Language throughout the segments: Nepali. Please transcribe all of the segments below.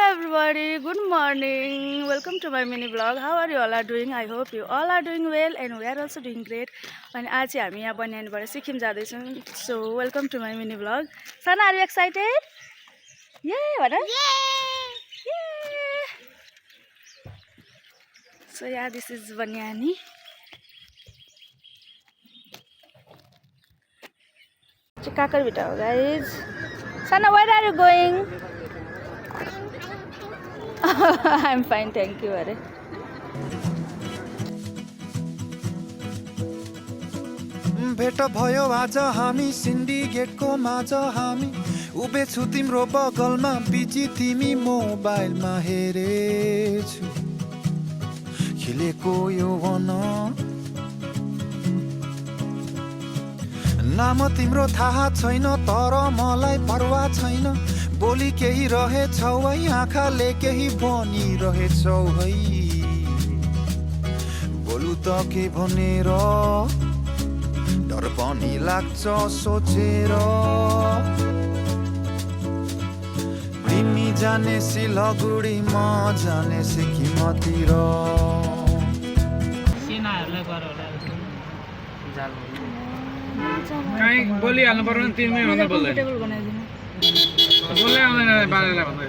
everybody, good morning. Welcome to my mini vlog. How are you all are doing? I hope you all are doing well and we are also doing great. And आज चाहिँ हामी यहाँ बन्यानबाट सिक्किम जाँदैछौँ. So welcome to my mini vlog. Sana, are you excited? Yeah, what? Yeah. So yeah, this is Banyani. Kakarvita, guys. Sana, where are you going? I'm fine, thank you. Are भेट भयो आज हामी सिन्डिकेटको माझ हामी उभिछु तिम्रो बगलमा बिजी तिमी मोबाइलमा हेरेछु खिलेको यो वन नाम तिम्रो थाहा छैन तर मलाई परवाह छैन बोली केही रहेछौ है आँखाले केही भनिरहेछौ है बोलु त के भनेर डर पनि लाग्छ सोचेर तिमी जाने सिलगुडी म जाने सिक्किमतिर सेनाहरुलाई गर होला जाल काई बोली हाल्नु पर्यो नि तिमी भन्दा बोल्दै टेबल बनाइदिनु बोल्दै आउँदैन बालेलाई भन्दै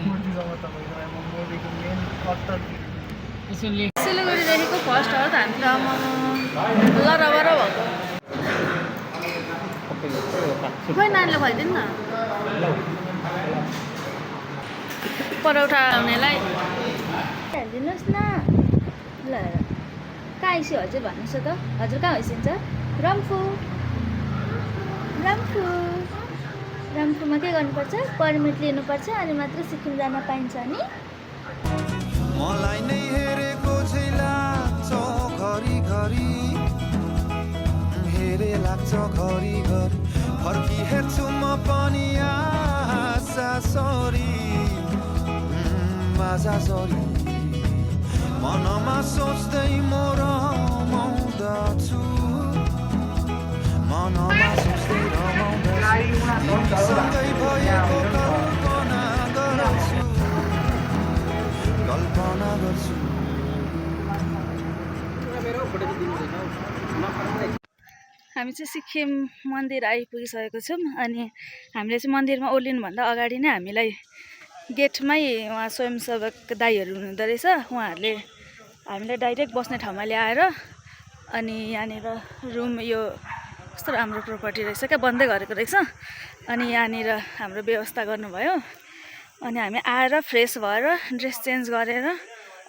मूर्ति जम्मा तपाईको मोडीको मेन अट्टर सिलगढीदेखिको फर्स्ट हो त हामी त लरबर भएको खोइ नानीले खुवाइदिनु न परौठा आउनेलाई हालिदिनुहोस् न ल कहाँ आइस्यो हजुर भन्नुहोस् त हजुर कहाँ आइसिन्छ रम्फू रम्फू रम्फूमा के गर्नुपर्छ पर्मिट लिनुपर्छ अनि मात्र सिक्किम जान पाइन्छ नि मलाई नै हेरेको झै लाग्छ घरि घरि हेरे लाग्छ घरि घरि फर्की हेर्छु म पनि आशा सरी माझा सरी मनमा सोच्दै म रमाउँदछु मनमा सोच्दै रमाउँदछु सँगै भएको कल्पना गर्छु कल्पना गर्छु हामी चाहिँ सिक्किम मन्दिर आइपुगिसकेको छौँ अनि हामीले चाहिँ मन्दिरमा ओर्लिनुभन्दा अगाडि नै हामीलाई गेटमै उहाँ स्वयंसेवक दाईहरू हुनुहुँदो रहेछ उहाँहरूले हामीलाई डाइरेक्ट बस्ने ठाउँमा ल्याएर अनि यहाँनिर रुम यो कस्तो राम्रो प्रोपर्टी रहेछ क्या बन्दै गरेको रहेछ अनि यहाँनिर हाम्रो व्यवस्था गर्नुभयो अनि हामी आएर फ्रेस भएर ड्रेस चेन्ज गरेर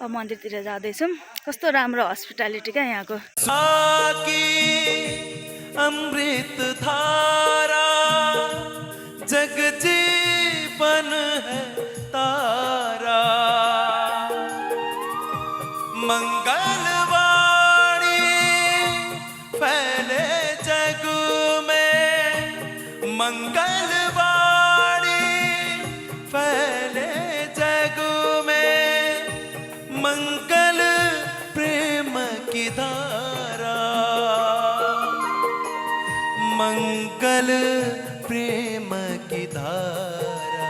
अब मन्दिरतिर जाँदैछौँ कस्तो राम्रो हस्पिटालिटी क्या यहाँको अमृत धारा जग जीवन है तारा मंगलवाणी फैले जग में मंगलवाणी फैले जग में मंगल प्रेम की धारा मंगल प्रेम की धारा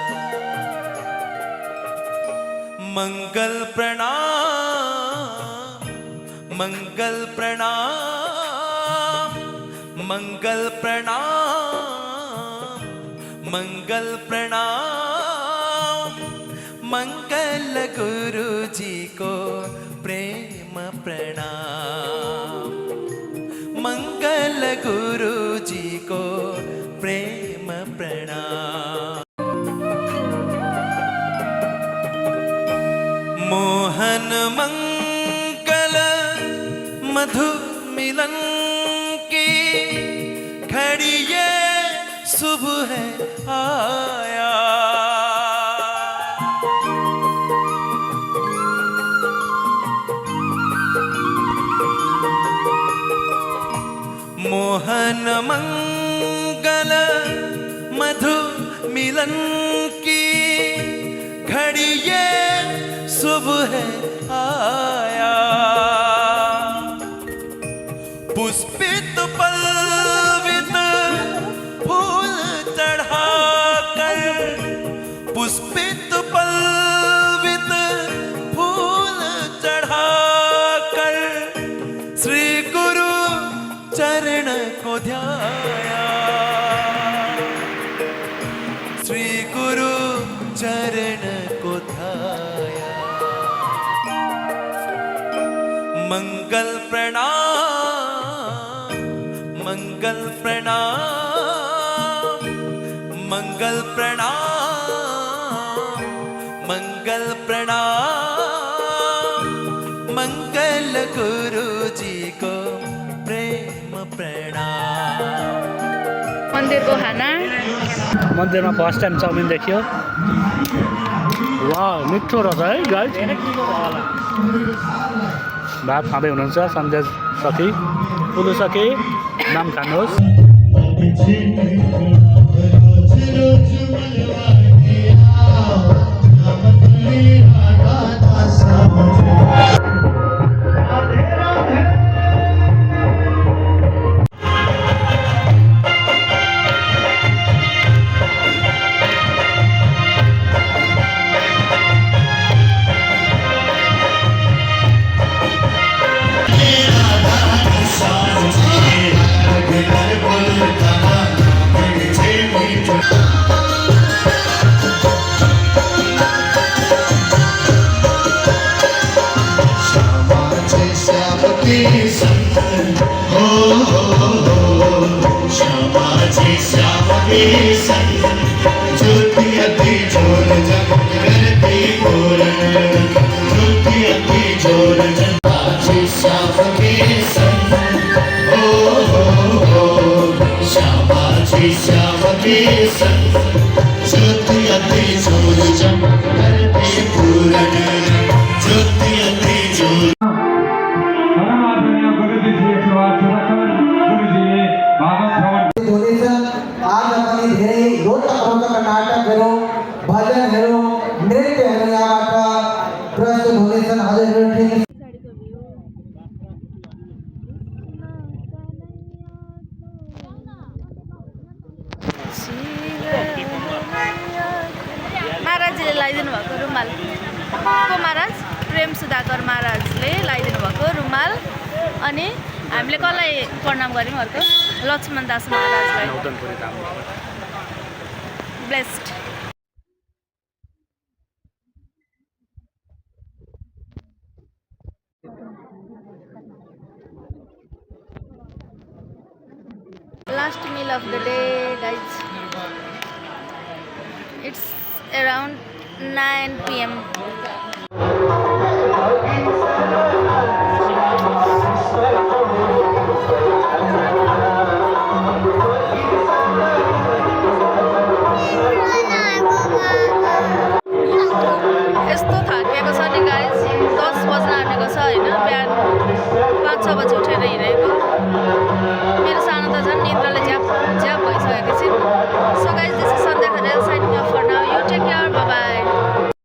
मंगल प्रणाम मंगल प्रणाम मंगल प्रणाम मंगल प्रणाम मंगल गुरु जी को प्रेम प्रणाम मंगल गुरु जी को प्रेम प्रणाम मोहन मंगल मधु मिलन की घड़ी ये शुभ है आया मोहन मंगल मधु मिलन की घड़ी ये शुभ है आया पुष्पित पल्लवित फूल चढ़ाकर पुष्पित नित पल्वित फूल चढ़ाकर श्री गुरु चरण को ध्याया, श्री गुरु चरण को ध्याया। मंगल प्रणाम, मंगल प्रणाम, मंगल प्रणाम, मंगल प्रणाम, मंगल गुरु जी को प्रेम प्रणाम। मन्दिरको खाना मन्दिरमा फर्स्ट टाइम चाउमिन देखियो। वाह मिठो रहेछ है गाइस। भात खाँदै हुनुहुन्छ सन्जय सखी। पुलु सखी नाम खानुहोस्। आज अपनी धेरै रोचक नाटकहरू, भजनहरू, नृत्यहरू यहाँबाट प्रस्तुत हुनेछन्। हजुरहरू ठिक महाराजले लगाइदिनु भएको रुमाल को महाराज प्रेम सुधाकर महाराजले लगाइदिनु भएको रुमाल। अनि हामीले कसलाई प्रणाम गऱ्यौँ अर्को Laxman Das महाराजलाई। Blessed. Last meal of the day, guys. It's around 9 PM. यस्तो थाकेको छ नि गाइस, 10 बज्न आँटेको छ होइन, बिहान 5-6 बजे